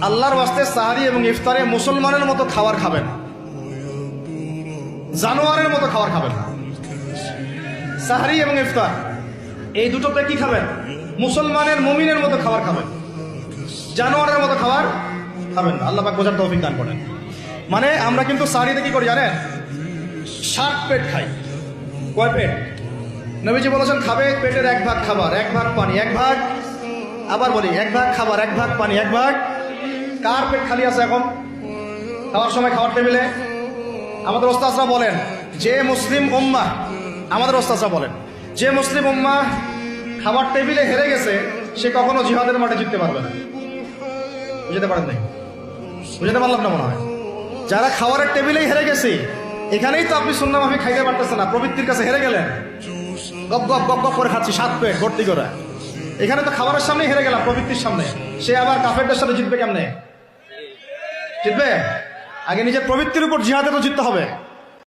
আল্লাহর ওয়াস্তে সাহারি এবং ইফতারে মুসলমানের মতো খাবার খাবেন, জানোয়ারের মতো খাবার খাবেন না। সাহারি এবং ইফতার এই দুটোতে কি খাবেন? মুসলমানের মুমিনের মতো খাবার খাবেন, জানোয়ারের মতো খাবার খাবেন না। আল্লাহ পাক বোঝার তৌফিক দান করেন। মানে আমরা কিন্তু সাহারিতে কি করি জানেন? 60 পেট খাই। কয় পেট? নবীজি বলেছেন খাবে পেটের 1 ভাগ খাবার, 1 ভাগ পানি, 1 ভাগ, আবার বলি 1 ভাগ খাবার, 1 ভাগ পানি, 1 ভাগ। কার পেট খালি আছে এখন খাওয়ার সময় খাওয়ার টেবিলে? আমাদের ওস্তাদরা বলেন যে মুসলিম উম্মাহ, আমাদের ওস্তাদরা বলেন যে মুসলিম উম্মাহ খাবার টেবিলে হেরে গেছে সে কখনো জিহাদের মাঠে জিততে পারবে না। বুঝতে পারেন নাই? বুঝতে পারলাম না মনে হয়। যারা খাবারের টেবিলেই হেরে গেছে, এখানেই তো আপনি সুন্নাহ মাফিক খাইতে পারতেছেন না, প্রবৃত্তির কাছে হেরে গেলেন, গপ গপ গপ গপ করে খাচ্ছি 7 পেট ভর্তি করে। এখানে তো খাবারের সামনে হেরে গেলাম, প্রবৃত্তির সামনে। সে আবার কাফেরদের সাথে জিতবে কেমনে? জিতবে? আগে নিজের প্রবৃত্তির উপর জিহাদে তো জিততে হবে।